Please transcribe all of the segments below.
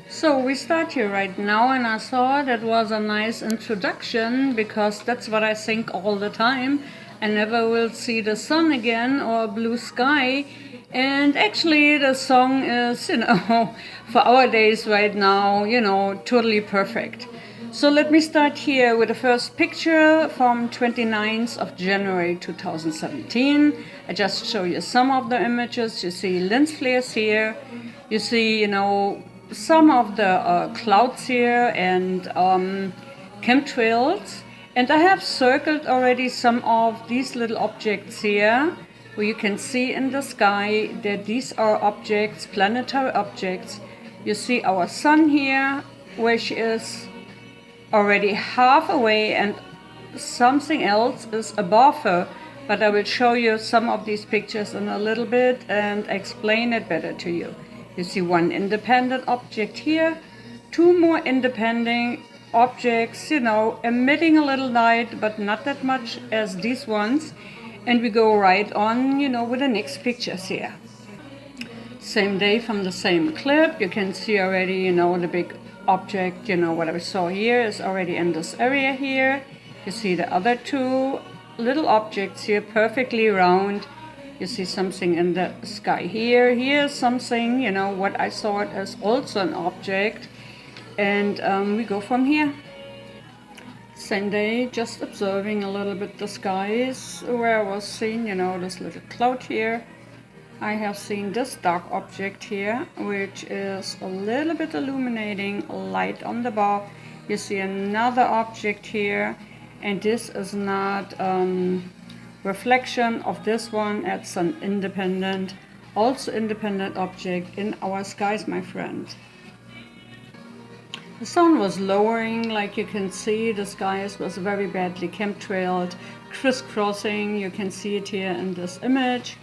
So we start here right now, and I thought that was a nice introduction because that's what I think all the time. I never will see the sun again or blue sky. And actually the song is, for our days right now, totally perfect. So let me start here with the first picture from 29th of January 2017. I just show you some of the images. You see lens flares here. You see, some of the clouds here and chemtrails. And I have circled already some of these little objects here, where you can see in the sky that these are objects, planetary objects. You see our sun here, which is already half away, and something else is above her. But I will show you some of these pictures in a little bit and explain it better to you. You see one independent object here, two more independent objects, emitting a little light, but not that much as these ones. And we go right on, with the next pictures here. Same day from the same clip, you can see already, the big object, what I saw here is already in this area here. You see the other two little objects here, perfectly round. You see something in the sky here. Here's something, what I thought is also an object. And we go from here. Same day, just observing a little bit the skies where I was seeing, this little cloud here. I have seen this dark object here, which is a little bit illuminating light on the bar. You see another object here, and this is not reflection of this one. It's an independent, also independent object in our skies, my friend. The sun was lowering, like you can see. The skies was very badly chemtrailed, crisscrossing. You can see it here in this image.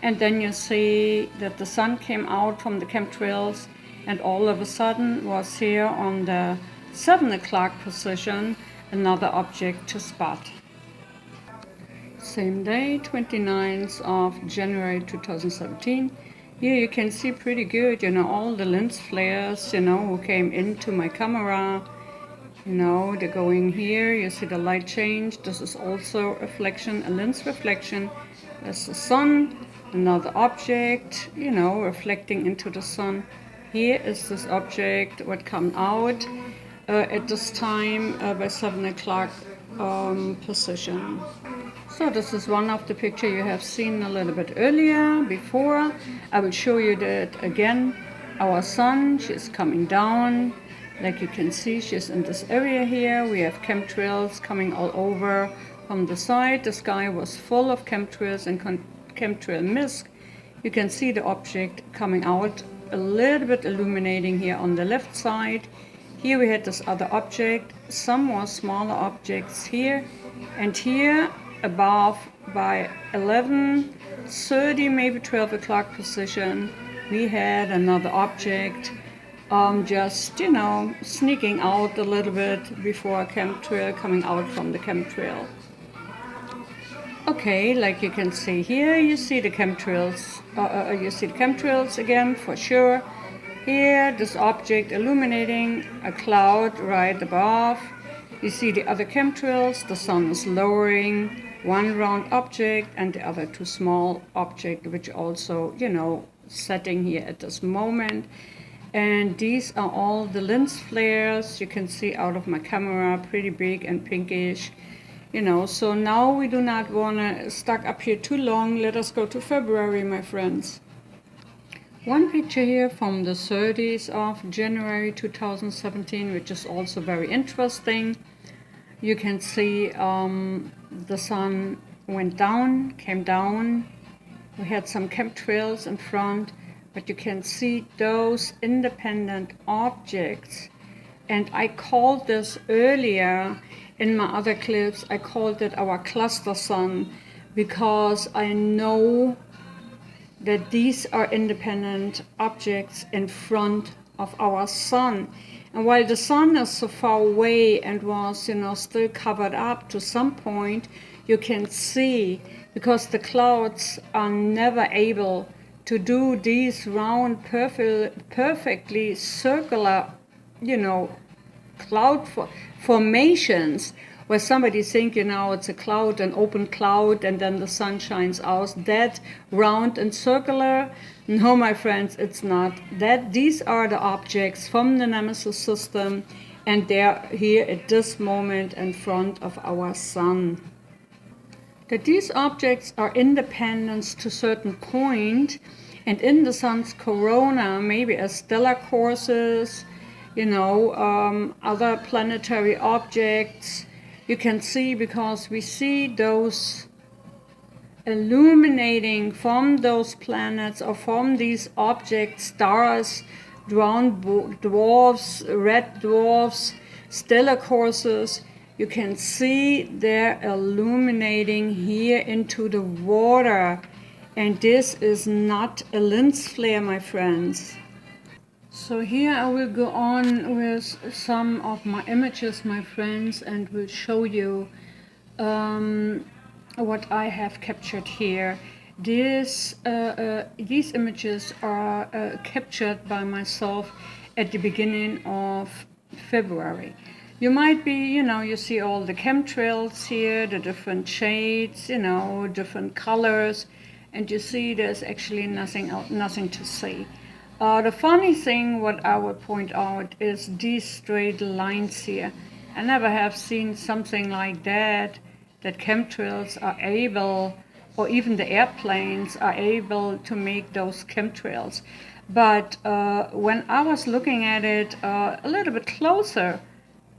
And then you see that the sun came out from the chemtrails, and all of a sudden was here on the 7 o'clock position, another object to spot. Same day, 29th of January 2017. Here you can see pretty good, all the lens flares, who came into my camera. They're going here. You see the light change. This is also reflection, a lens reflection. There's the sun, another object, reflecting into the sun. Here is this object, what come out at this time by 7 o'clock position. So this is one of the picture you have seen a little bit earlier, before. I will show you that again. Our sun, she's coming down. Like you can see, she's in this area here. We have chemtrails coming all over from the side. The sky was full of chemtrails and chemtrail mist. You can see the object coming out, a little bit illuminating here on the left side. Here we had this other object, some more smaller objects here, and here above by 11:30, maybe 12 o'clock position, we had another object just, sneaking out a little bit before a chemtrail, coming out from the chemtrail. Okay, like you can see here, you see the chemtrails. Again, for sure. Here, this object illuminating a cloud right above. You see the other chemtrails. The sun is lowering. One round object and the other two small object, which also, setting here at this moment. And these are all the lens flares you can see out of my camera, pretty big and pinkish. So now we do not want to stuck up here too long. Let us go to February, my friends. One picture here from the 30th of January 2017, which is also very interesting. You can see the sun went down, came down. We had some chemtrails in front, but you can see those independent objects. And I called this earlier in my other clips, I called it our cluster sun, because I know that these are independent objects in front of our sun. And while the sun is so far away and was, still covered up to some point, you can see, because the clouds are never able to do these round, perfectly circular, cloud formations, where somebody think, it's a cloud, an open cloud, and then the sun shines out. That round and circular, no, my friends, it's not. These are the objects from the NEMESIS system, and they're here at this moment in front of our sun. That these objects are independent to a certain point, and in the sun's corona, maybe as stellar courses, other planetary objects, you can see, because we see those illuminating from those planets or from these objects, stars, round dwarfs, red dwarfs, stellar courses. You can see they're illuminating here into the water. And this is not a lens flare, my friends. So here I will go on with some of my images, my friends, and will show you what I have captured here. These images are captured by myself at the beginning of February. You might be, you see all the chemtrails here, the different shades, different colors, and you see there's actually nothing to see. The funny thing, what I would point out, is these straight lines here. I never have seen something like that chemtrails are able, or even the airplanes are able to make those chemtrails. But when I was looking at it a little bit closer,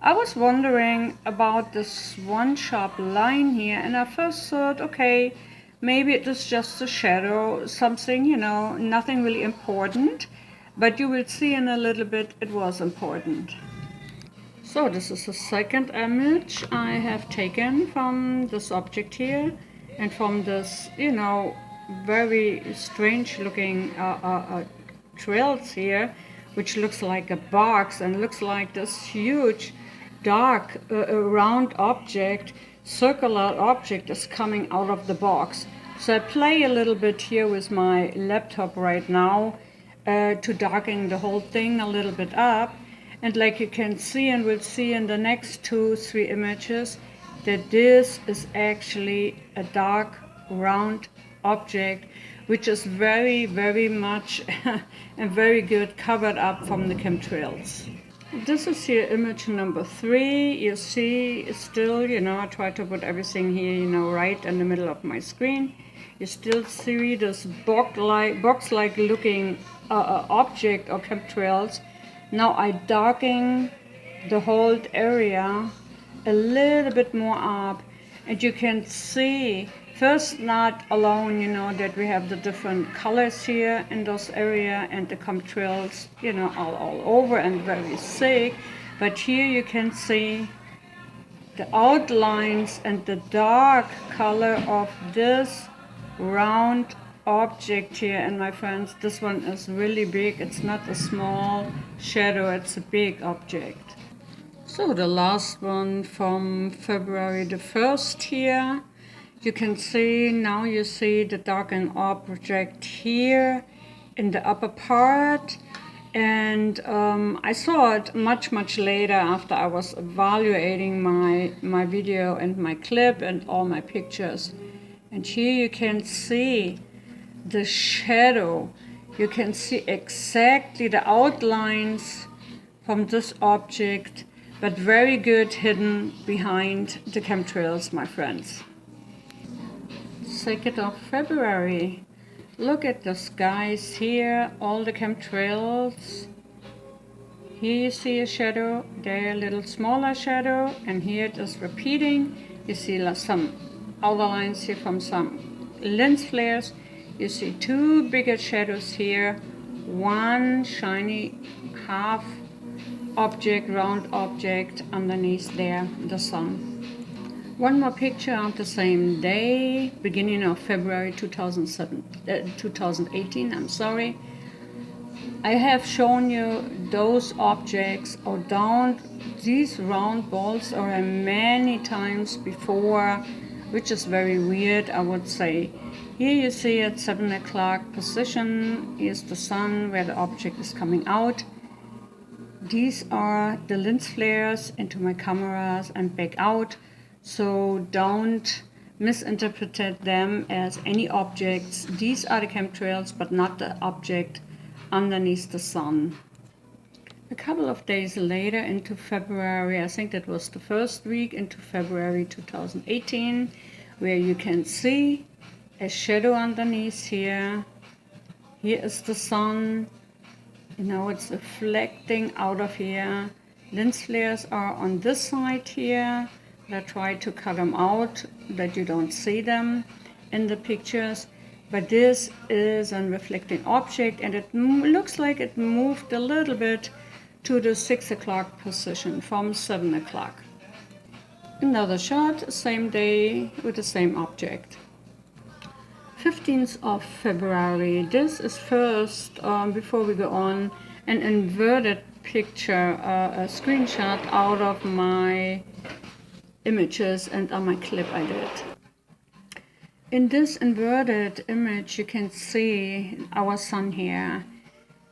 I was wondering about this one sharp line here, and I first thought, okay, maybe it is just a shadow, something, nothing really important. But you will see in a little bit it was important. So this is the second image I have taken from this object here, and from this, very strange looking trails here, which looks like a box and looks like this huge dark round object, circular object is coming out of the box. So I play a little bit here with my laptop right now to darken the whole thing a little bit up. And like you can see, and we'll see in the next 2-3 images, that this is actually a dark round object, which is very, very much and very good covered up from the chemtrails. This is here image number 3. You see still, I try to put everything here, right in the middle of my screen. You still see this box-like looking object or chemtrails. Now I darken the whole area a little bit more up, and you can see first, not alone, that we have the different colors here in this area and the chemtrails, all over and very thick. But here you can see the outlines and the dark color of this round object here. And my friends, this one is really big. It's not a small shadow, it's a big object. So the last one from February the 1st here. You can see, now you see the darkened object here in the upper part. And I saw it much later, after I was evaluating my video and my clip and all my pictures. And here you can see the shadow. You can see exactly the outlines from this object, but very good hidden behind the chemtrails, my friends. 2nd of February. Look at the skies here, all the chemtrails. Here you see a shadow, there a little smaller shadow, and here it is repeating. You see some outer lines here from some lens flares. You see 2 bigger shadows here, one shiny half object, round object underneath there, the sun. One more picture of the same day, beginning of February 2018, I'm sorry. I have shown you those objects or down these round balls or many times before, which is very weird, I would say. Here you see at 7 o'clock position, here's the sun where the object is coming out. These are the lens flares into my cameras and back out, so don't misinterpret them as any objects. These are the chemtrails, but not the object underneath the sun. A couple of days later into February, I think that was the first week into February 2018, where you can see a shadow underneath here. Here is the sun. You know, it's reflecting out of here. Lens flares are on this side here. I try to cut them out that you don't see them in the pictures. But this is a reflecting object, and it looks like it moved a little bit to the 6 o'clock position from 7 o'clock. Another shot, same day with the same object. 15th of February, this is first, before we go on, an inverted picture, a screenshot out of my images and on my clip I did. In this inverted image you can see our sun here.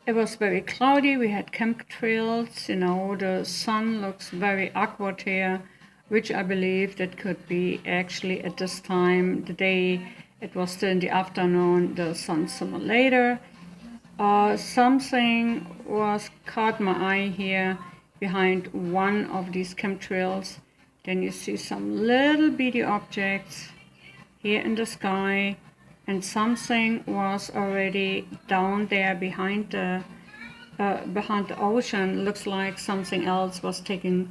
It was very cloudy, we had chemtrails, you know, the sun looks very awkward here, which I believe that could be actually at this time, the day, it was still in the afternoon, the sun simulator. Something was caught my eye here behind one of these chemtrails. Then you see some little bitty objects here in the sky, and something was already down there behind the ocean. Looks like something else was taking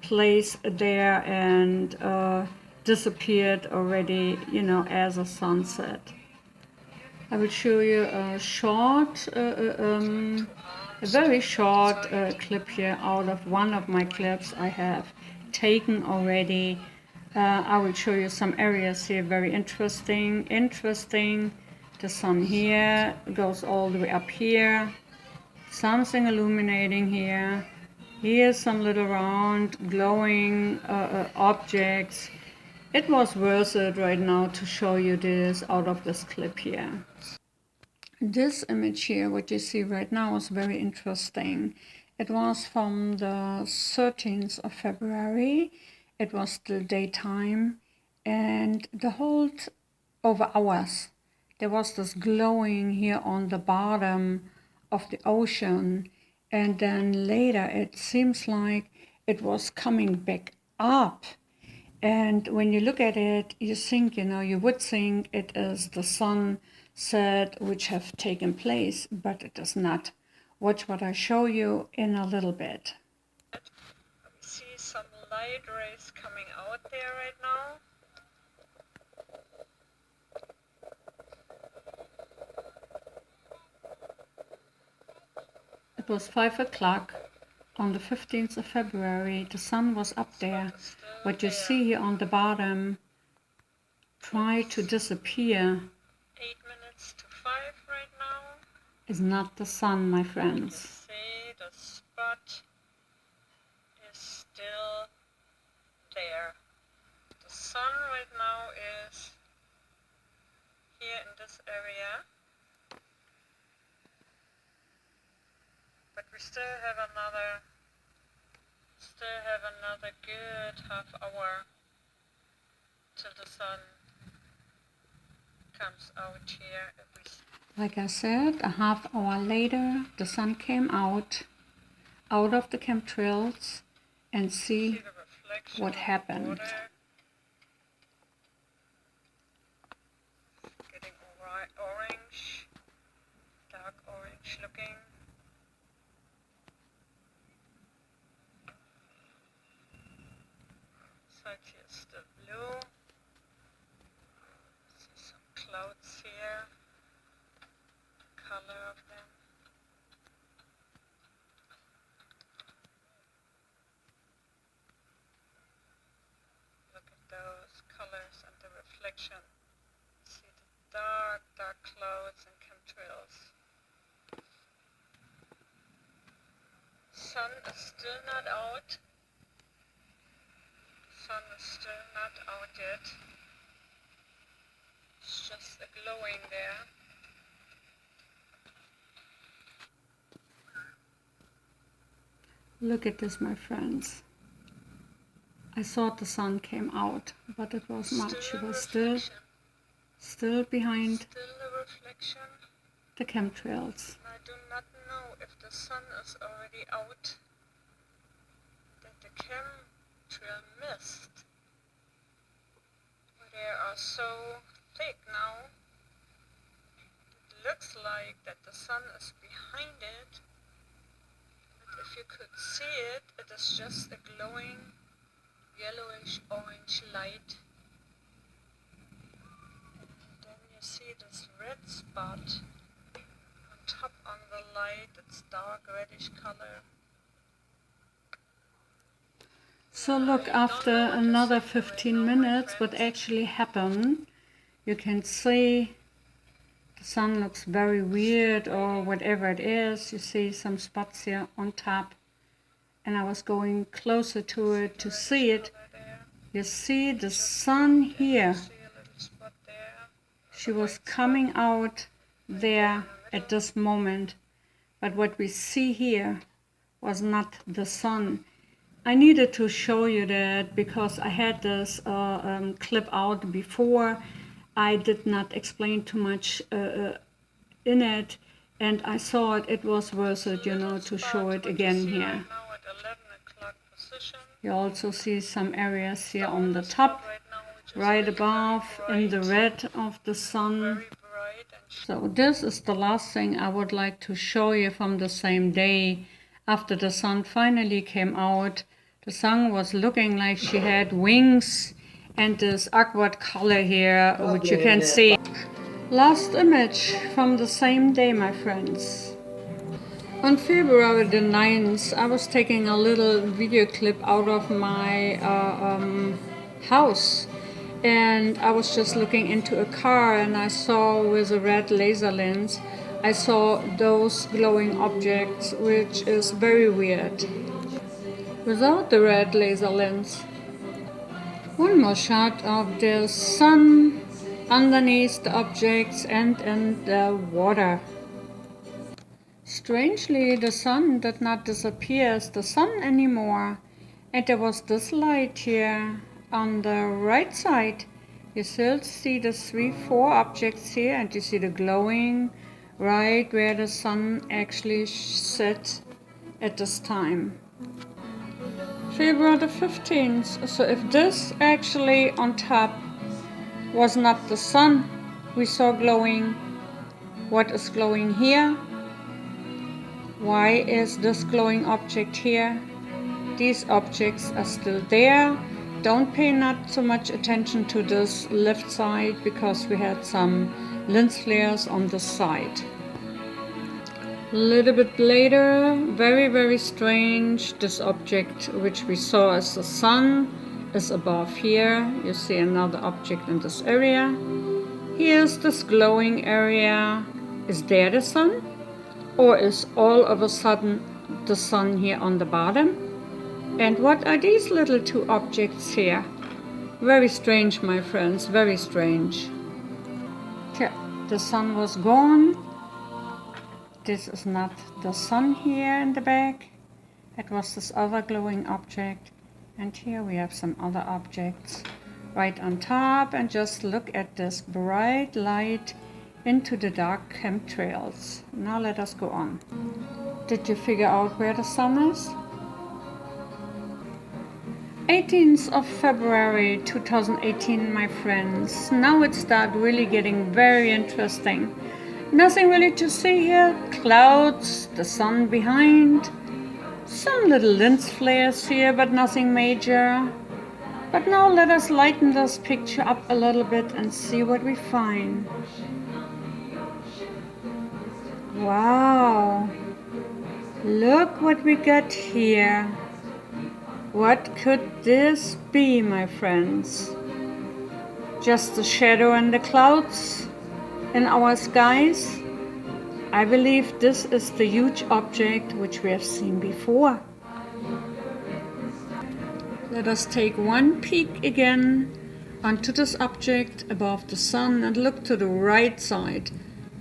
place there and disappeared already, you know, as a sunset. I will show you a short, a very short clip here out of one of my clips I have taken already. I will show you some areas here, very interesting. The sun here goes all the way up here. Something illuminating here. Here's some little round glowing objects. It was worth it right now to show you this out of this clip here. This image here, what you see right now, is very interesting. It was from the 13th of February. It was the daytime, and the whole over hours there was this glowing here on the bottom of the ocean, and then later it seems like it was coming back up. And when you look at it, you think, you know, you would think it is the sunset which have taken place, but it is not. Watch what I show you in a little bit. We see some light rays coming out there right now. It was 5 o'clock on the 15th of February. The sun was up there. What you see here on the bottom try to disappear 8 minutes to 5 right now. Is not the sun, my friends. See, the spot is still there. The sun right now is here in this area. But we still have another good half hour till the sun comes out here. Like I said, a half hour later, the sun came out of the chemtrails, and see what happened. Getting orange, dark orange looking. Side here is still blue. See some clouds here. Color of them. Look at those colors and the reflection. See the dark clouds and chemtrails. sun is still not out. Sun is still not out yet. It's just a glowing there. Look at this, my friends. I thought the sun came out, but it was not. She was still behind Still a reflection. the chemtrails. I do not know if the sun is already out. That the chemtrail mist. They are so thick now. It looks like that the sun is behind it. But if you could see it, it is just a glowing yellowish orange light. Then you see this red spot on top on the light. It's dark reddish color. So look, after another 15 minutes, what actually happened, you can see the sun looks very weird or whatever it is. You see some spots here on top, and I was going closer to it to see it. You see the sun here. She was coming out there at this moment, but what we see here was not the sun. I needed to show you that because I had this clip out before. I did not explain too much in it, and I thought it was worth it, you know, to show it again here. You also see some areas here on the top, right above, in the red of the sun. So this is the last thing I would like to show you from the same day. After the sun finally came out, the sun was looking like she had wings and this awkward color here, which you can see. Last image from the same day, my friends. On February the 9th, I was taking a little video clip out of my house. And I was just looking into a car, and I saw with a red laser lens, I saw those glowing objects, which is very weird. Without the red laser lens. One more shot of the sun underneath the objects and in the water. Strangely, the sun did not disappear as the sun anymore. And there was this light here on the right side. You still see the 3-4 objects here, and you see the glowing right where the sun actually set at this time. February the 15th. So if this actually on top was not the sun we saw glowing, what is glowing here? Why is this glowing object here? These objects are still there. Don't pay not so much attention to this left side because we had some lens flares on this side. A little bit later, very strange, this object which we saw as the sun is above here. You see another object in this area. Here's this glowing area. Is there the sun? Or is all of a sudden the sun here on the bottom? And what are these little two objects here? Very strange, my friends, very strange. Yeah, the sun was gone. This is not the sun here in the back. It was this other glowing object. And here we have some other objects right on top. And just look at this bright light into the dark chemtrails. Now let us go on. Did you figure out where the sun is? 18th of February 2018, my friends. Now it started really getting very interesting. Nothing really to see here. Clouds, the sun behind. Some little lens flares here, but nothing major. But now let us lighten this picture up a little bit and see what we find. Wow! Look what we got here. What could this be, my friends? Just the shadow and the clouds in our skies? I believe this is the huge object which we have seen before. Let us take one peek again onto this object above the sun and look to the right side.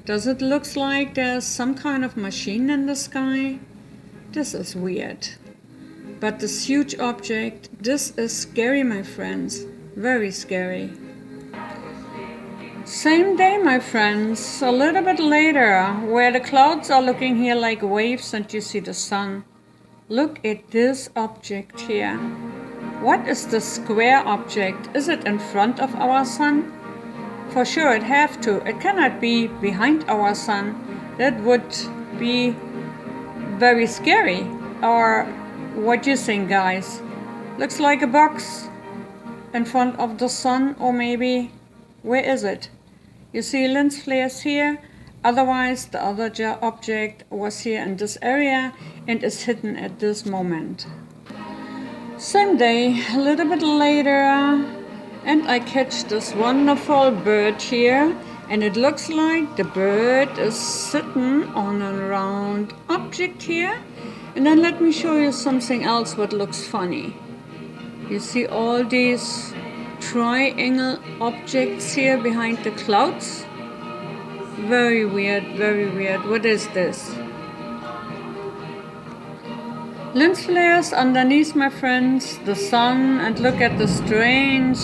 Does it look like there's some kind of machine in the sky? This is weird. But this huge object, this is scary, my friends. Very scary. Same day, my friends, a little bit later, where the clouds are looking here like waves and you see the sun. Look at this object here. What is the square object? Is it in front of our sun? For sure it have to. It cannot be behind our sun. That would be very scary. Or what do you think, guys? Looks like a box in front of the sun, or maybe, where is it? You see lens flares here. Otherwise the other object was here in this area and is hidden at this moment. Same day, a little bit later, and I catch this wonderful bird here, and it looks like the bird is sitting on a round object here. And then let me show you something else what looks funny. You see all these triangle objects here behind the clouds? Very weird, very weird. What is this? Lens flares underneath, my friends, the sun, and look at the strange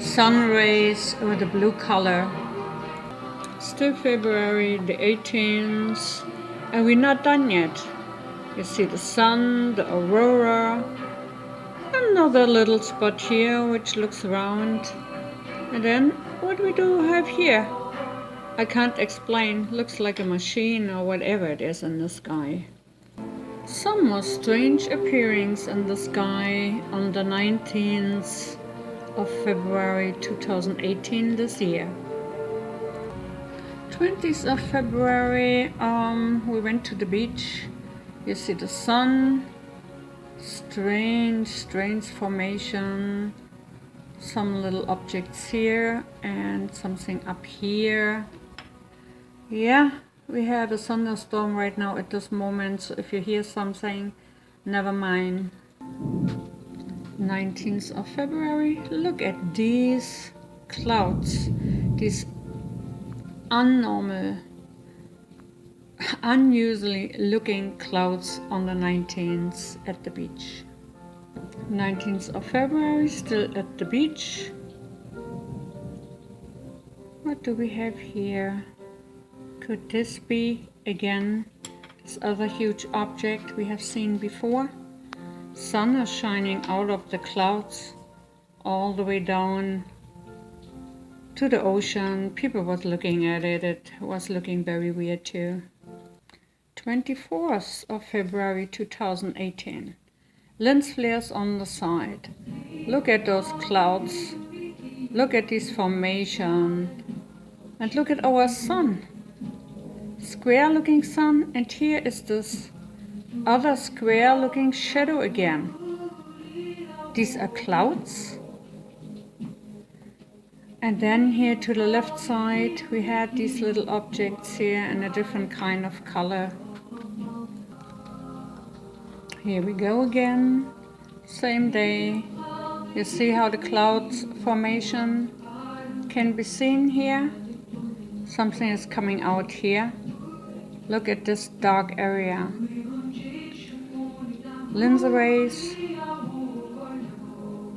sun rays with a blue color. Still February the 18th, and we're not done yet. You see the sun, the aurora, another little spot here which looks round. And then what we do have here? I can't explain. Looks like a machine or whatever it is in the sky. Some more strange appearance in the sky on the 19th of February 2018 this year. 20th of February, we went to the beach. You see the sun, strange formation, some little objects here and something up here. Yeah, we have a thunderstorm right now at this moment, so if you hear something, never mind. 19th of February, look at these clouds, these unusually looking clouds on the 19th at the beach. 19th of February, still at the beach. What do we have here? Could this be, again, this other huge object we have seen before? Sun is shining out of the clouds all the way down to the ocean. People was looking at it. It was looking very weird too. 24th of February 2018. Lens flares on the side. Look at those clouds. Look at this formation. And look at our sun. Square looking sun, and here is this other square looking shadow again. These are clouds. And then here to the left side we had these little objects here in a different kind of color. Here we go again, same day. You see how the clouds formation can be seen here? Something is coming out here. Look at this dark area. Lens arrays,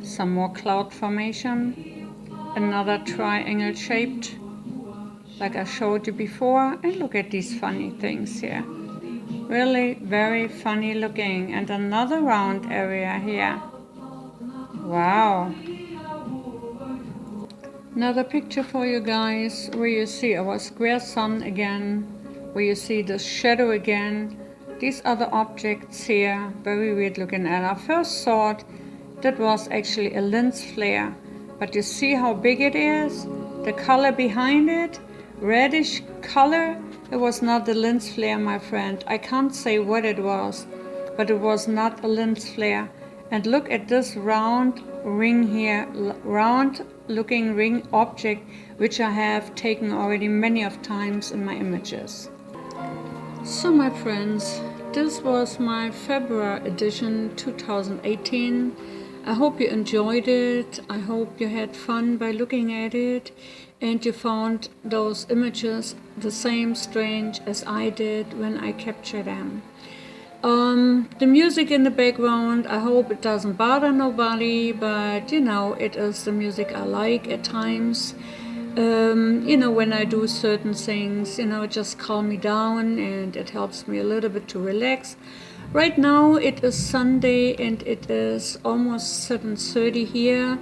some more cloud formation, another triangle shaped like I showed you before, and look at these funny things here. Really very funny looking, and another round area here. Wow. Another picture for you guys where you see our square sun again, where you see the shadow again. These other objects here, very weird looking, and I first thought that was actually a lens flare, but you see how big it is? The color behind it, reddish color. It was not the lens flare, my friend. I can't say what it was, but it was not a lens flare. And look at this round ring here, round looking ring object, which I have taken already many of times in my images. So my friends, this was my February edition 2018. I hope you enjoyed it. I hope you had fun by looking at it and you found those images the same strange as I did when I captured them. The music in the background, I hope it doesn't bother nobody, but you know, it is the music I like at times. You know, when I do certain things, you know, it just calm me down and it helps me a little bit to relax. Right now it is Sunday and it is almost 7:30 here.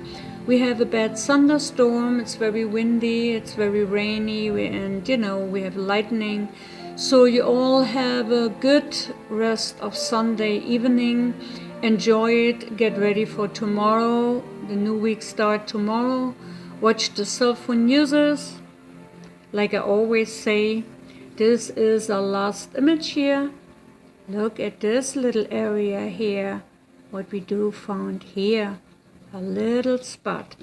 We have a bad thunderstorm, it's very windy, it's very rainy, and you know, we have lightning. So you all have a good rest of Sunday evening. Enjoy it, get ready for tomorrow. The new week start tomorrow. Watch the cell phone users. Like I always say, this is our last image here. Look at this little area here. What we do found here. A little spot.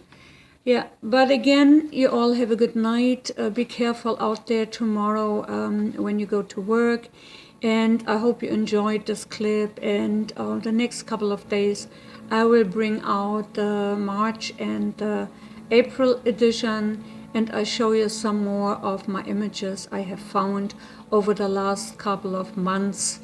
Yeah, but again, you all have a good night. Be careful out there tomorrow when you go to work. And I hope you enjoyed this clip. And the next couple of days, I will bring out the March and the April edition. And I show you some more of my images I have found over the last couple of months.